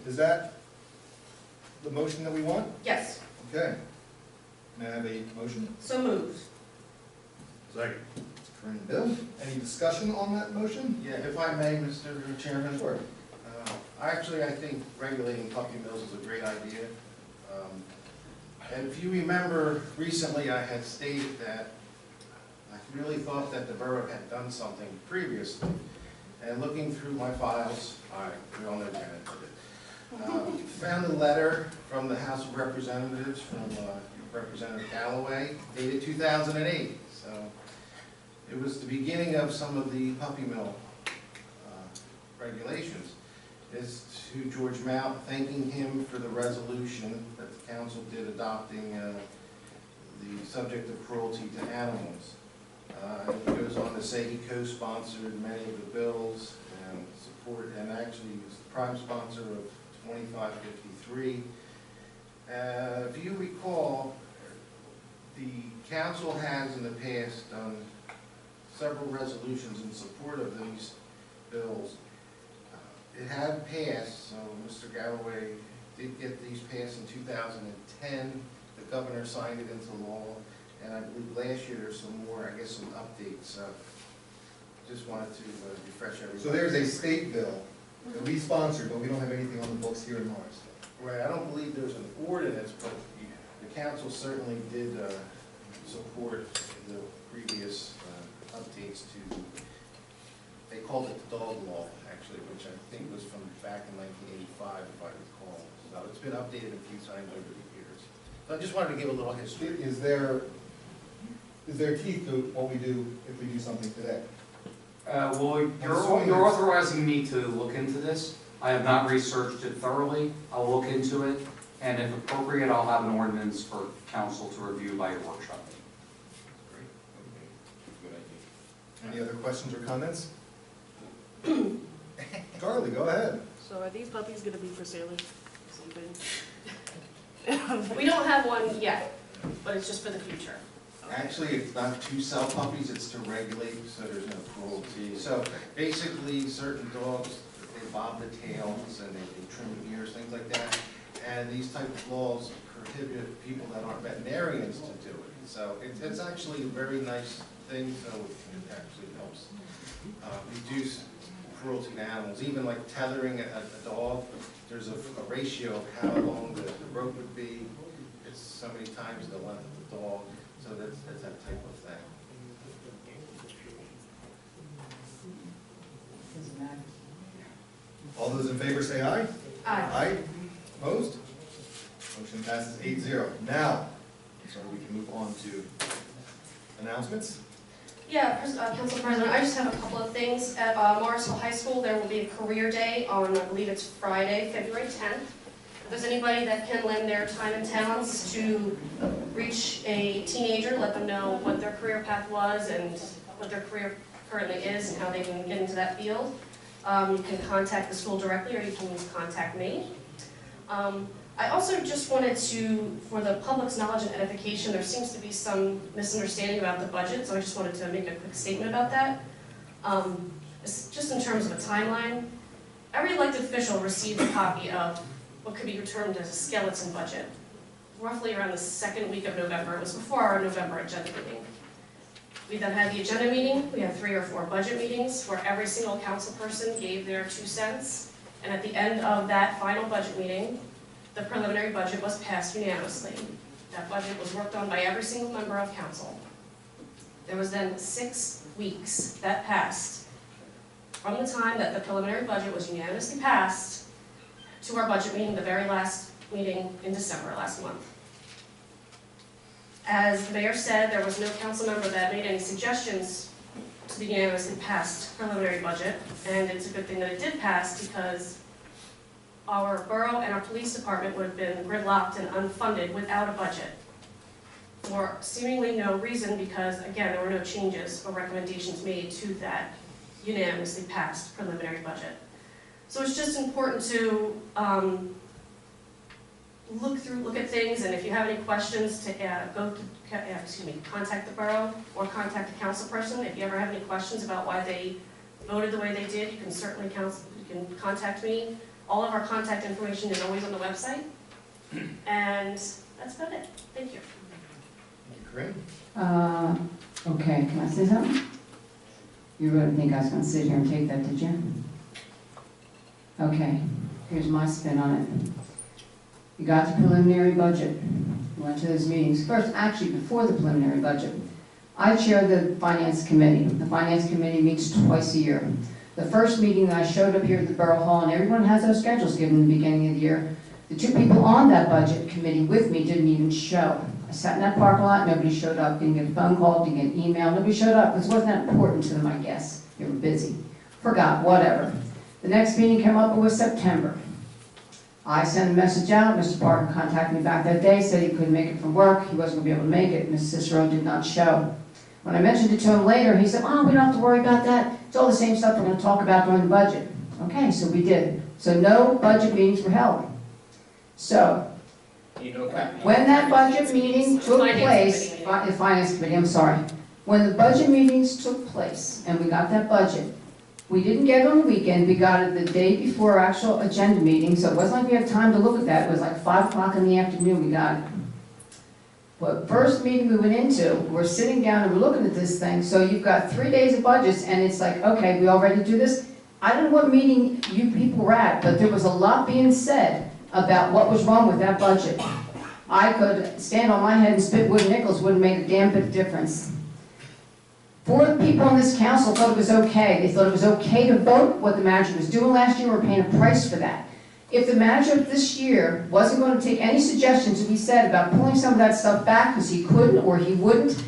Is that the motion that we want? Yes. Okay. May I have a motion? So moved. Second. Corinne and Bill, any discussion on that motion? Yeah, if I may, Mr. Chairman. Sure. Actually, I think regulating puppy mills is a great idea. And if you remember, recently I had stated that I really thought that the borough had done something previously. And looking through my files, we all know Janet did it. Found a letter from the House of Representatives from Representative Callaway, dated 2008. So it was the beginning of some of the puppy mill regulations. It's to George Mount, thanking him for the resolution that the council did adopting the subject of cruelty to animals. It goes on to say he co-sponsored many of the bills and actually was the prime sponsor of 2553. If you recall, the council has in the past done several resolutions in support of these bills. It had passed, so Mr. Galloway did get these passed in 2010. The governor signed it into law, and I believe last year there's some more, I guess, some updates. Just wanted to refresh everyone. So there's a state bill that we sponsored, but we don't have anything on the books here in Morrisville. Right, I don't believe there's an ordinance, but the council certainly did support the previous updates to, they called it the dog law, actually, which I think was from back in 1985, if I recall. So it's been updated a few times over the years. So I just wanted to give a little history. Is there teeth to what we do if we do something today? Well, you're authorizing me to look into this. I have not researched it thoroughly. I'll look into it, and if appropriate, I'll have an ordinance for council to review by your workshop. Great. Okay. Good idea. Any other questions or comments? Carly, go ahead. So are these puppies gonna be for sale? We don't have one yet, but it's just for the future. Actually, it's not to sell puppies, it's to regulate, so there's no cruelty. So basically, certain dogs, they bob the tails and they trim the ears, things like that. And these type of laws prohibit people that aren't veterinarians to do it. So it's actually a very nice thing, so it actually helps reduce cruelty to animals. Even like tethering a dog, there's a ratio of how long the rope would be. It's so many times the length of the dog. So that's that type of thing. All those in favor say aye. Aye. Aye. Opposed? Motion passes 8-0. Now, so we can move on to announcements. Yeah, Council President, I just have a couple of things. At Morrisville High School, there will be a career day on, I believe it's Friday, February 10th. If there's anybody that can lend their time and talents to reach a teenager, let them know what their career path was and what their career currently is and how they can get into that field, you can contact the school directly or you can contact me. I also just wanted to, for the public's knowledge and edification, there seems to be some misunderstanding about the budget, so I just wanted to make a quick statement about that. Just in terms of a timeline, every elected official received a copy of what could be termed as a skeleton budget, roughly around the second week of November. It was before our November agenda meeting. We then had the agenda meeting. We had 3 or 4 budget meetings where every single council person gave their 2 cents. And at the end of that final budget meeting, the preliminary budget was passed unanimously. That budget was worked on by every single member of council. There was then 6 weeks that passed from the time that the preliminary budget was unanimously passed to our budget meeting, the very last meeting in December last month. As the mayor said, there was no council member that made any suggestions to the unanimously passed preliminary budget, and it's a good thing that it did pass because our borough and our police department would have been gridlocked and unfunded without a budget for seemingly no reason because, again, there were no changes or recommendations made to that unanimously passed preliminary budget. So it's just important to look at things, and if you have any questions, to contact the borough or contact the council person. If you ever have any questions about why they voted the way they did, you can certainly contact me. All of our contact information is always on the website. And that's about it. Thank you. Thank you, Corinne. Okay, can I say something? You really think I was gonna sit here and take that, did you? Okay, here's my spin on it. You got the preliminary budget. You went to those meetings. First, actually, before the preliminary budget, I chair the finance committee. The finance committee meets twice a year. The first meeting that I showed up here at the Borough Hall, and everyone has those schedules given in the beginning of the year, the two people on that budget committee with me didn't even show. I sat in that parking lot, nobody showed up, didn't get a phone call, didn't get an email, nobody showed up, because it wasn't that important to them, I guess. They were busy. Forgot, whatever. The next meeting came up, it was September. I sent a message out, Mr. Parker contacted me back that day, said he couldn't make it from work, he wasn't gonna be able to make it, Ms. Cicero did not show. When I mentioned it to him later, he said, oh, we don't have to worry about that, it's all the same stuff we're gonna talk about during the budget. Okay, so we did. So no budget meetings were held. So, when that budget meeting took place, the finance committee, I'm sorry, when the budget meetings took place and we got that budget, we didn't get it on the weekend, we got it the day before our actual agenda meeting, so it wasn't like we had time to look at that, it was like 5 o'clock in the afternoon we got it. But first meeting we went into, we're sitting down and we're looking at this thing, so you've got 3 days of budgets and it's like, okay, we all ready to do this? I don't know what meeting you people were at, but there was a lot being said about what was wrong with that budget. I could stand on my head and spit wood nickels, wouldn't make a damn bit of difference. 4 people on this council thought it was okay. They thought it was okay to vote what the manager was doing last year. We're paying a price for that. If the manager this year wasn't going to take any suggestions to be said about pulling some of that stuff back because he couldn't or he wouldn't,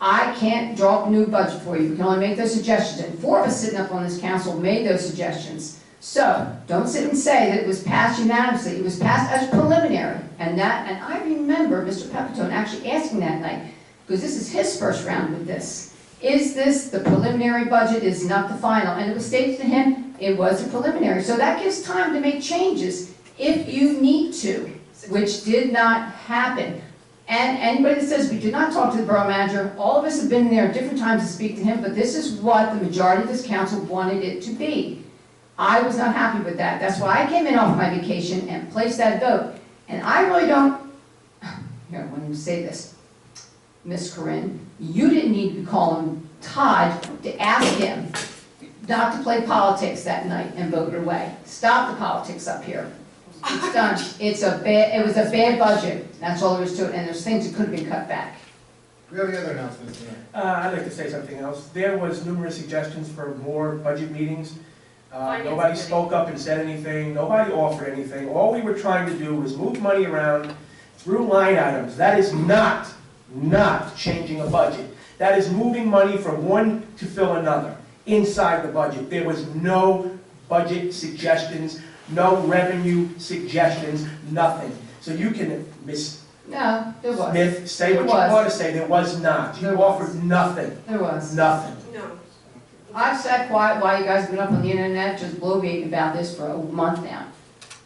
I can't draw up a new budget for you. We can only make those suggestions. And 4 of us sitting up on this council made those suggestions. So, don't sit and say that it was passed unanimously. It was passed as preliminary. And I remember Mr. Pepitone actually asking that night, because this is his first round with this. Is this the preliminary budget, is not the final? And it was stated to him, it was a preliminary. So that gives time to make changes if you need to, which did not happen. And anybody that says we did not talk to the borough manager, all of us have been there at different times to speak to him, but this is what the majority of this council wanted it to be. I was not happy with that. That's why I came in off my vacation and placed that vote. And I really don't, here, I want to say this. Miss Corinne, you didn't need to be calling Todd to ask him not to play politics that night and vote your way. Stop the politics up here. It's done. It was a bad budget. That's all there is to it. And there's things that could have been cut back. Do we have any other announcements tonight? I'd like to say something else. There was numerous suggestions for more budget meetings. Nobody spoke up and said anything. Nobody offered anything. All we were trying to do was move money around through line items. That is not changing a budget. That is moving money from one to fill another inside the budget. There was no budget suggestions, no revenue suggestions, nothing. So you can, Ms. No, there was. Smith, say what you want to say. There was not. You offered nothing. There was. Nothing. No. I've sat quiet while you guys have been up on the internet just bloviating about this for a month now.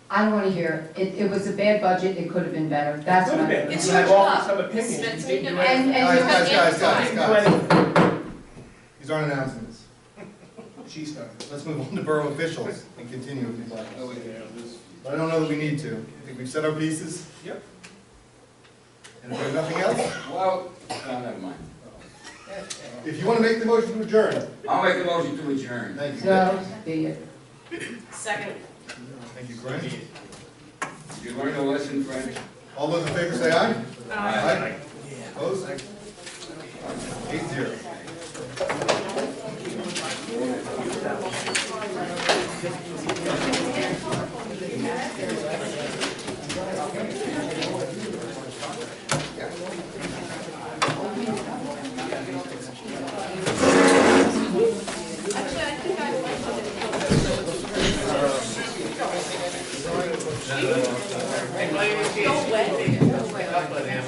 I don't want to hear it. It was a bad budget. It could have been better. That's what I'm. It's You your had offered job. some opinions. It's You didn't do and- anything. Guys. These aren't announcements. She started. Let's move on to borough officials and continue if you'd like. But I don't know that we need to. I think we've said our pieces. Yep. And if there's nothing else, Well, never mind. if you want to make the motion to adjourn. I'll make the motion to adjourn. Thank you. So, be it. Second. Thank you, Corinne. Did you learn a lesson, French? All those in favor say aye. Aye. Opposed? 8-0.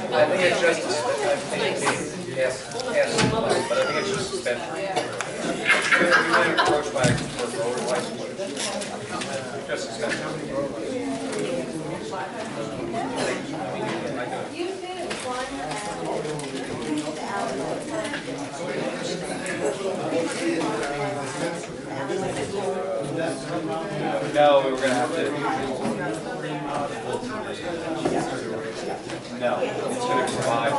I think it's just a yes, but I think it's just suspension. We've been approached by a road license. Just suspension. No, we were gonna have to. No, it's gonna provide